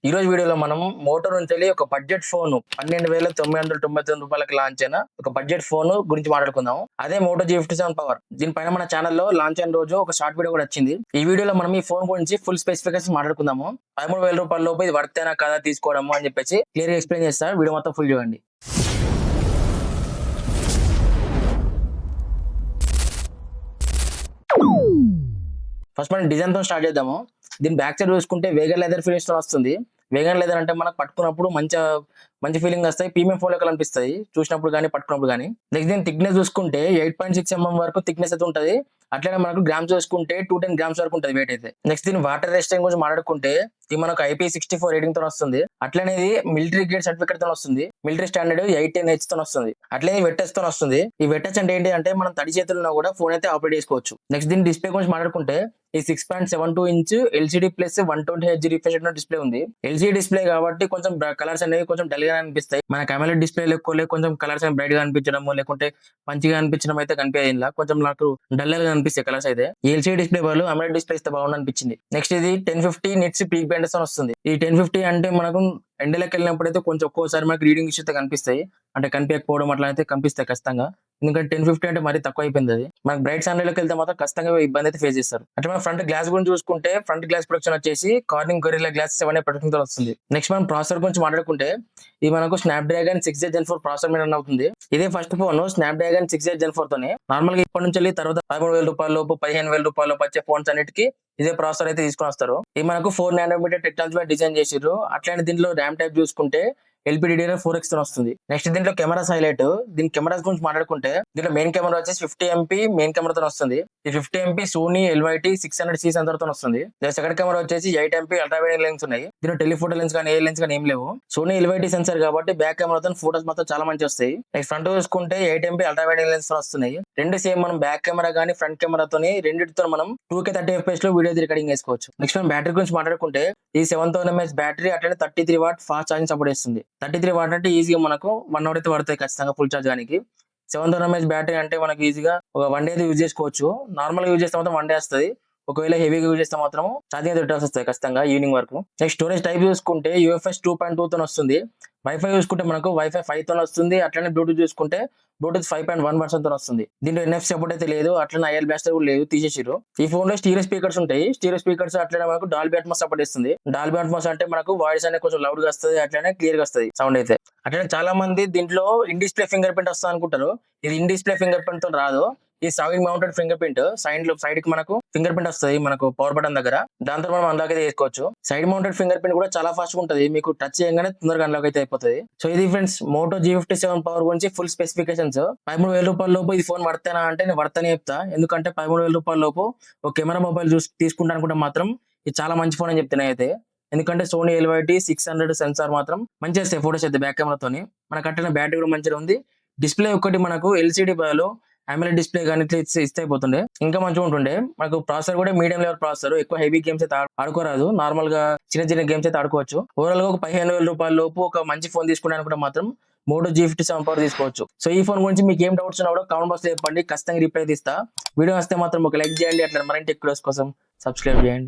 ఈ రోజు వీడియోలో మనం మోటో నుంచి వెళ్ళి ఒక బడ్జెట్ ఫోన్ 12,999 రూపాయలకి లాంచ్ అయిన ఒక బడ్జెట్ ఫోన్ గురించి మాట్లాడుకుందాం. అదే మోటో G57 పవర్. దీనిపైన మన ఛానల్లో లాంచ్ అయిన రోజు ఒక షార్ట్ వీడియో కూడా వచ్చింది. ఈ వీడియోలో మనం ఈ ఫోన్ గురించి ఫుల్ స్పెసిఫికేషన్ మాట్లాడుకుందాము. 13,000 రూపాయల లోపు ఇది వర్తేనా కదా తీసుకోవడము అని చెప్పేసి క్లియర్ గా ఎక్స్ప్లెయిన్ చేస్తా. వీడియో మొత్తం ఫుల్ చూడండి. ఫస్ట్ మనం డిజైన్ తో స్టార్ట్ చేద్దాము. దీని బ్యాక్ సైడ్ చూసుకుంటే వేగన్ లెదర్ ఫినిష్ తో వస్తుంది. వేగన్ లెదర్ అంటే మనకు పట్టుకున్నప్పుడు మంచి ఫీలింగ్ వస్తాయి. ప్రీమియం ఫోన్ లెక్కలు అనిపిస్తాయి చూసినప్పుడు కానీ పట్టుకున్నప్పుడు కానీ. నెక్స్ట్ దీని థిక్నెస్ చూసుకుంటే 8.6 mm వరకు థిక్నెస్ అయితే ఉంటుంది. అట్లనే మనకు గ్రామ్స్ చూసుకుంటే 210 grams వరకు ఉంటుంది వెయిట్ అయితే. నెక్స్ట్ దీని వాటర్ రెసిస్టెన్స్ గురించి మాట్లాడుకుంటే ఇది మనకు IP64 రేటింగ్ తో వస్తుంది. అట్లనే ఇది మిలిటరీ గ్రేడ్ సర్టిఫికేట్ తో వస్తుంది. మిలిటరీ స్టాండర్డ్ 810H తో వస్తుంది. అట్లనే వెట్టెస్ తో వస్తుంది. ఈ వెట్టెస్ అంటే ఏంటి అంటే మనం తడి చేతుల్లో కూడా ఫోన్ అయితే ఆపరేట్ చేసుకోవచ్చు. నెక్స్ట్ దీని డిస్ప్లే గురించి మాట్లాడుకుంటే ఈ 6.72 inch LCD plus 120Hz refresh display ఉంది. LCD డిస్ప్లే కాబట్టి కొంచెం కలర్స్ అనేవి కొంచెం డల్ గా అనిపిస్తాయి. మన AMOLED డిస్ప్లే ఎక్కువ కొంచెం కలర్స్ అనేవి బ్రైట్ గా అనిపించడం లేకుంటే మంచిగా అనిపించడం అయితే కనిపించదు. ఇలా కొంచెం నాకు డల్ గా అనిపిస్తాయి కలర్స్ అయితే. LCD డిస్ప్లే బదులు AMOLED డిస్ప్లే ఇస్తే బాగుంది అనిపించింది. నెక్స్ట్ ఇది 1050 nits పీక్ బ్రైట్నెస్ వస్తుంది. ఈ 1050 అంటే మనకు ఎండలోకి వెళ్ళినప్పుడు అయితే కొంచెం ఒక్కోసారి మనకి రీడింగ్ ఇష్యూస్ అయితే కనిపిస్తాయి. అంటే కనిపించకపోవడం అట్లా అయితే కనిపిస్తాయి ఖచ్చితంగా. ఎందుకంటే 1050 అంటే మరీ తక్కువ అయిపోయింది. అది మనకి బ్రైట్ సన్లైట్లోకి వెళ్తే మాత్రం ఖచ్చితంగా ఇబ్బంది అయితే ఫేస్ చేస్తారు. అంటే మనం ఫ్రంట్ గ్లాస్ గురించి చూసుకుంటే ఫ్రంట్ గ్లాస్ ప్రొటెక్షన్ వచ్చేసి కార్నింగ్ గొరిల్లా గ్లాస్ 7 ప్రొటెక్షన్ తో వస్తుంది. నెక్స్ట్ మనం ప్రాసెసర్ గురించి మాట్లాడుకుంటే ఇది మనకు స్నాప్డ్రాగన్ 6Gen Gen 4 ప్రాసెసర్ మీద రన్ అవుతుంది. ఇదే first phone Snapdragon 6Gen Gen 4 తోనే. నార్మల్ గా ఇప్పటి నుంచి తర్వాత 13,000 రూపాయల లోపు 15,000 రూపాయల లోపు వచ్చే ఫోన్స్ అన్నిటికీ ఇదే ప్రాసెసర్ అయితే తీసుకొని వస్తారు. ఇది మనకు 4 nm టెక్నాలజీ డిజైన్ చేసారు. అట్లానే దీంట్లో ర్యామ్ టైప్ చూసుకుంటే LPDDR4X తో వస్తుంది. నెక్స్ట్ దీంట్లో కెమెరాస్ హైలైట్. దీని కెమెరాస్ గురించి మాట్లాడుకుంటే దీంట్లో మెయిన్ కెమెరా వచ్చేసి 50 MP మెయిన్ కెమెరాతో వస్తుంది. ఈ 50 MP Sony LYT 600C censor తో వస్తుంది. సెకండ్ కెమెరా వచ్చేసి 8 MP అల్ట్రా వైడ్ లెన్స్ ఉన్నాయి. దీంట్లో టెలిఫోటో లెన్స్ కానీ ఏ లెన్స్ కానీ ఏం లేవు. సోనీ LYT సెన్సార్ కాబట్టి బ్యాక్ కెమెరాతో ఫోటోస్ మాత్రం చాలా మంచి వస్తాయి. నెక్స్ట్ ఫ్రంట్ చూసుకుంటే 8 MP అల్ట్రా వైడ్ లెన్స్ తో వస్తున్నాయి. రెండు సేమ్ మనం బ్యాక్ కెమెరా కానీ ఫ్రంట్ కెమెరాతో రెండింటితో మనం 2K 30fps లో వీడియో రికార్డింగ్ చేసుకోవచ్చు. నెక్స్ట్ మనం బ్యాటరీ గురించి మాట్లాడుకుంటే ఈ 7000 mAh బ్యాటరీ అట్లనే 33 వాట్ ఫాస్ట్ ఛార్జింగ్ సపోర్ట్ చేస్తుంది. 33 వాట్ అంటే ఈజీగా మనకు 1 hour అయితే పడుతుంది ఖచ్చితంగా ఫుల్ ఛార్జ్ కానీ. 7000 mAh బ్యాటరీ అంటే మనకి ఈజీగా ఒక 1 day అయితే యూజ్ చేసుకోవచ్చు. నార్మల్ గా యూజ్ చేస్తే మాత్రం 1 day వస్తుంది. ఒకవేళ హెవీగా యూజ్ చేస్తే మాత్రం ఛార్జింగ్ అయితే రిటర్న్స్ వస్తాయి ఖచ్చితంగా ఈవినింగ్ వరకు. నెక్స్ట్ స్టోరేజ్ టైప్ చూసుకుంటే UFS 2.2 తో వస్తుంది. వైఫై చూసుకుంటే మనకు వైఫై 5 తో వస్తుంది. అట్లనే బ్లూటూత్ చూసుకుంటే బ్లూటూత్ 5.1 version తో వస్తుంది. దీంట్లో NFC సపోర్ట్ అయితే లేదు. అట్లనే IR బ్లాస్టర్ కూడా లేదు, తీసేసారు. ఈ ఫోన్ లో స్టీరియో స్పీకర్స్ ఉంటాయి. స్టీరియో స్పీకర్స్ అట్లనే మనకు డాల్బీ అట్మాస్ సపోర్ట్ ఇస్తుంది. డాల్బీ అట్మాస్ అంటే మనకు వాయిస్ అనేది కొంచెం లౌడ్ గా వస్తుంది. అట్లనే క్లియర్ గా వస్తుంది సౌండ్ అయితే. అట్లనే చాలా మంది దీంట్లో ఇన్ డిస్ప్లే ఫింగర్ ప్రింట్ వస్తా అనుకుంటారు. ఇది ఇన్ డిస్ప్లే ఫింగర్ ప్రింట్ తో రాదు. ఈ sagging mounted finger print side కి మనకు ఫింగర్ ప్రింట్ వస్తుంది మనకు పవర్ బటన్ దగ్గర. దాంతో మనం అన్లాక్ అయితే చేసుకోవచ్చు. సైడ్ మౌంటెడ్ ఫింగర్ ప్రింట్ కూడా చాలా ఫాస్ట్ గా ఉంటుంది. మీకు టచ్ చేయగానే తొందరగా అన్లాక్ అయితే అయిపోతుంది. సో ఇది ఫ్రెండ్స్ మోటో G57 పవర్ గురించి ఫుల్ స్పెసిఫికేషన్స్. 13,000 రూపాయల లోపు ఈ ఫోన్ వర్తేనా అంటే నేను వర్తనే చెప్తా. ఎందుకంటే 13,000 రూపాయల లోపు ఒక కెమెరా మొబైల్ తీసుకుంటా అనుకుంటే మాత్రం ఇది చాలా మంచి ఫోన్ అని చెప్తున్నా అయితే. ఎందుకంటే సోనీ LYT 600 సెన్సార్ మాత్రం మంచిగా వస్తాయి ఫోటోస్ అయితే బ్యాక్ కెమెరాతోని. మనకు అట్లనే బ్యాటరీ కూడా మంచిగా ఉంది. డిస్ప్లే ఒకటి మనకు LCD బదులు AMOLED డిస్ప్లే కానీ ఇస్తే అయిపోతుండే ఇంకా మంచిగా ఉంటుండే. మనకు ప్రాసెసర్ కూడా మీడియం లెవెల్ ప్రాసెసర్. ఎక్కువ హెవీ గేమ్స్ అయితే ఆడుకోరాదు. నార్మల్ గా చిన్న గేమ్స్ అయితే ఆడుకోవచ్చు. ఓవరాల్ గా ఒక 15,000 రూపాయల లోపు ఒక మంచి ఫోన్ తీసుకున్నాను కూడా మాత్రం మోటో G57 పవర్ తీసుకోవచ్చు. సో ఈ ఫోన్ గురించి మీకు ఏం డౌట్స్ ఉన్నా కూడా కామెంట్ బాక్స్ లో చెప్పండి. ఖచ్చితంగా రిప్లై ఇస్తా. వీడియో వస్తే మాత్రం ఒక లైక్ చేయండి. అట్లా మరింటి ఎక్కువ కోసం సబ్స్క్రైబ్ చేయండి.